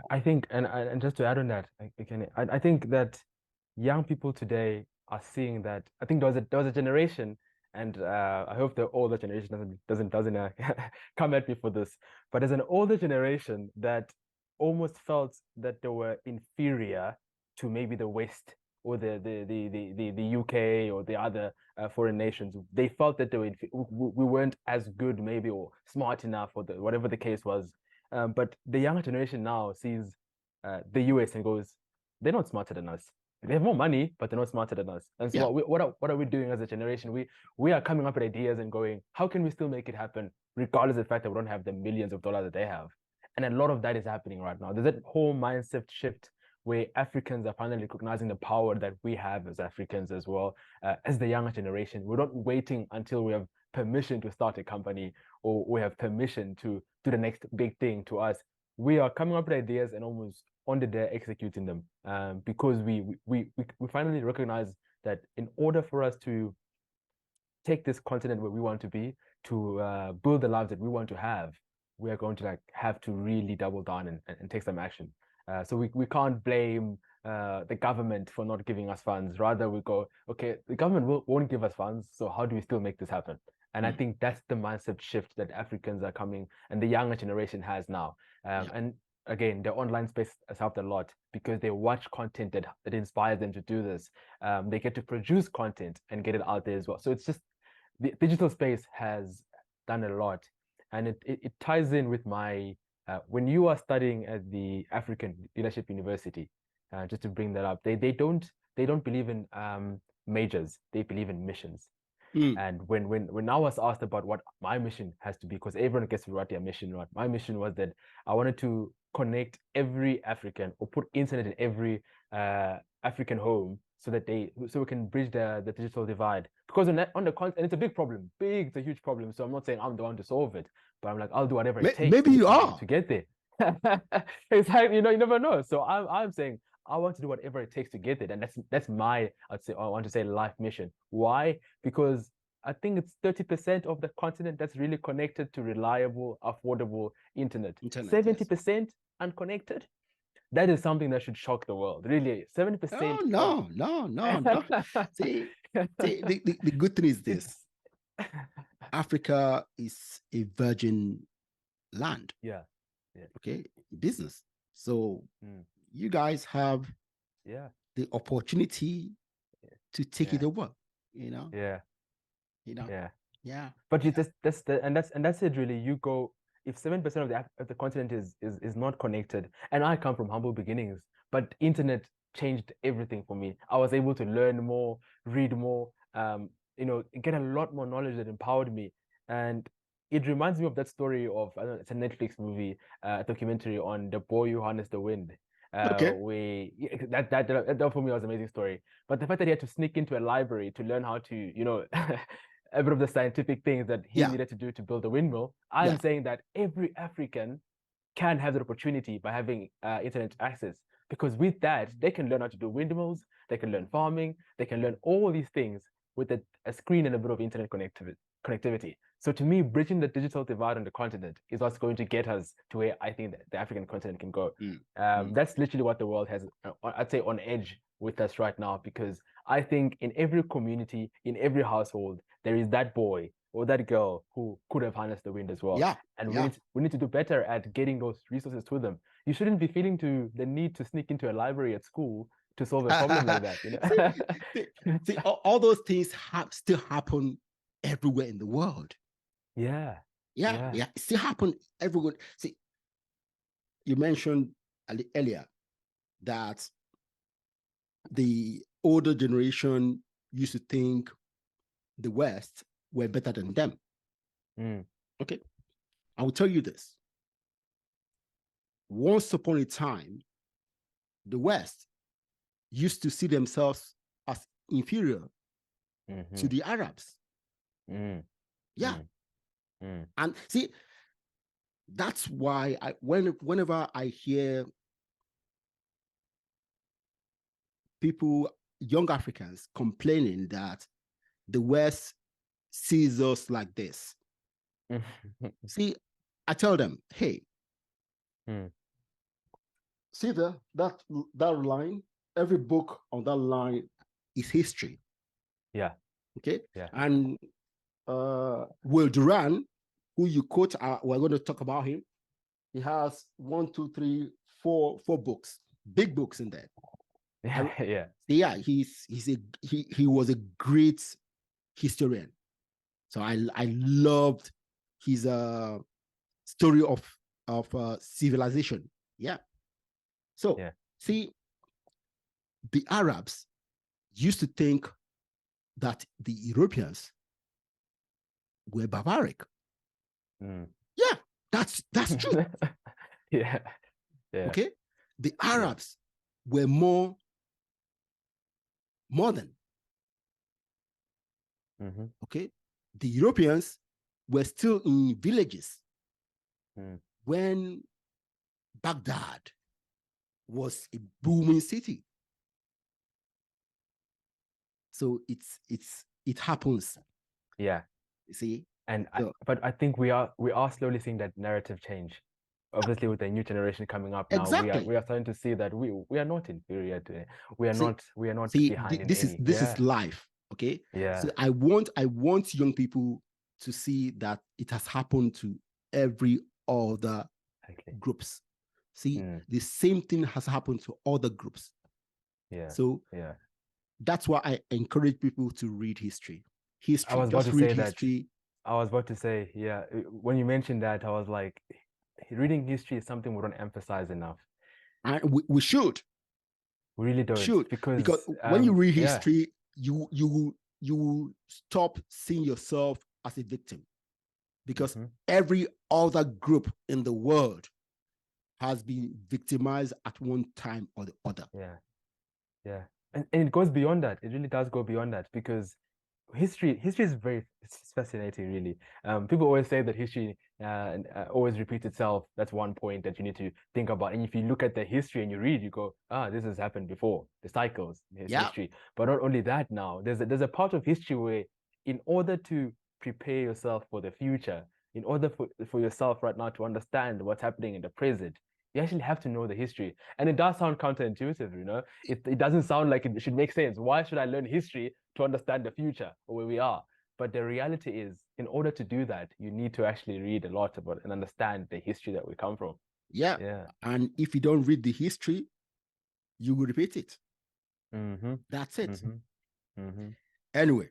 I think, and just to add on that, I think that young people today are seeing that. I think there was a generation, and I hope the older generation doesn't come at me for this. But there's an older generation that almost felt that they were inferior to maybe the West or the UK or the other foreign nations. They felt that we weren't as good maybe or smart enough or whatever the case was. But the younger generation now sees the US and goes, they're not smarter than us. They have more money, but they're not smarter than us. And so Yeah. what are we doing as a generation? We are coming up with ideas and going, how can we still make it happen, regardless of the fact that we don't have the millions of dollars that they have? And a lot of that is happening right now. There's that whole mindset shift where Africans are finally recognizing the power that we have as Africans as well, as the younger generation. We're not waiting until we have permission to start a company or we have permission to do the next big thing to us. We are coming up with ideas and almost on the day executing them, because we finally recognize that in order for us to take this continent where we want to be, to build the lives that we want to have, we are going to have to really double down and take some action. So we can't blame the government for not giving us funds. Rather, we go, okay, the government won't give us funds, so how do we still make this happen? And I think that's the mindset shift that Africans are coming and the younger generation has now. Yeah. And again, the online space has helped a lot because they watch content that inspires them to do this. They get to produce content and get it out there as well. So it's just the digital space has done a lot, and it ties in with my when you are studying at the African Leadership University, just to bring that up, they don't believe in majors, they believe in missions. Mm. And when I was asked about what my mission has to be, because everyone gets to write their mission, right? My mission was that I wanted to connect every African or put internet in every African home so we can bridge the digital divide. Because on the content, and it's a big problem, it's a huge problem. So I'm not saying I'm the one to solve it, but I'm like, I'll do whatever it takes Maybe you are. to get there. It's like, you never know. So I'm saying I want to do whatever it takes to get it, and that's my I want to say life mission. Why? Because I think it's 30% of the continent that's really connected to reliable, affordable internet. Internet, yes. 70% unconnected. That is something that should shock the world. Really, Oh 70% of no, no, no, no. See, the good thing is it's this. Africa is a virgin land, yeah, yeah, okay, business. So mm, you guys have yeah, the opportunity to take it yeah, over, you know, yeah, you know, yeah. yeah, But you yeah, just that's it really. You go if 7% of the continent is not connected, and I come from humble beginnings, but internet changed everything for me. I was able to learn more, read more, get a lot more knowledge that empowered me. And it reminds me of that story of I don't know, it's a Netflix movie, documentary on the boy who harnessed the wind. okay, We that for me was an amazing story. But the fact that he had to sneak into a library to learn how to, a bit of the scientific things that he yeah, needed to do to build a windmill. I'm yeah. saying that every African can have that opportunity by having internet access. Because with that, they can learn how to do windmills, they can learn farming, they can learn all these things with a screen and a bit of internet connectivity. So to me, bridging the digital divide on the continent is what's going to get us to where I think that the African continent can go. Mm, mm. That's literally what the world has, I'd say, on edge with us right now, because I think in every community, in every household, there is that boy or that girl who could have harnessed the wind as well. Yeah, And yeah. we need to do better at getting those resources to them. You shouldn't be feeling the need to sneak into a library at school to solve a problem like that, see, see, all those things still happen everywhere in the world. Yeah, Yeah, yeah, yeah, it still happen everywhere. See, you mentioned earlier that the older generation used to think the West were better than them. mm, Okay, I will tell you this. Once upon a time, the West used to see themselves as inferior to mm-hmm, the Arabs. mm, Yeah. mm, mm, And see, that's why whenever I hear people, young Africans, complaining that the West sees us like this, mm, see, I tell them, hey, mm, see that line, every book on that line is history. Yeah. Okay. Yeah. And Will Duran, who you quote, we're going to talk about him. He has 1, 2, 3, 4 books, big books in there. Yeah. He was a great historian. So I loved his story of civilization. Yeah. So see, the Arabs used to think that the Europeans were barbaric. Yeah, that's true. Yeah. Okay. The Arabs were more modern. Okay. The Europeans were still in villages when Baghdad was a booming city. So it happens. Yeah. You see? And but I think we are slowly seeing that narrative change. Obviously, with the new generation coming up now, exactly. we are starting to see that we are not inferior to it. We are not behind in this any. This is life. Okay. Yeah. So I want young people to see that it has happened to every other groups. See, the same thing has happened to other groups. Yeah. So that's why I encourage people to read history. I was about to say history. I was about to say, yeah, when you mentioned that, I was like, reading history is something we don't emphasize enough. And we should. We really don't. Should. Because when you read history, you will stop seeing yourself as a victim. Because every other group in the world has been victimized at one time or the other. Yeah. Yeah. And it goes beyond that. It really does go beyond that, because history is it's fascinating, really. People always say that history always repeats itself. That's one point that you need to think about. And if you look at the history and you read, you go, this has happened before. The cycles, history. But not only that, now there's a part of history where, in order to prepare yourself for the future, in order for yourself right now to understand what's happening in the present, you actually have to know the history. And it does sound counterintuitive, you know? It doesn't sound like it should make sense. Why should I learn history to understand the future or where we are? But the reality is, in order to do that, you need to actually read a lot about and understand the history that we come from. Yeah. And if you don't read the history, you will repeat it. That's it. Anyway,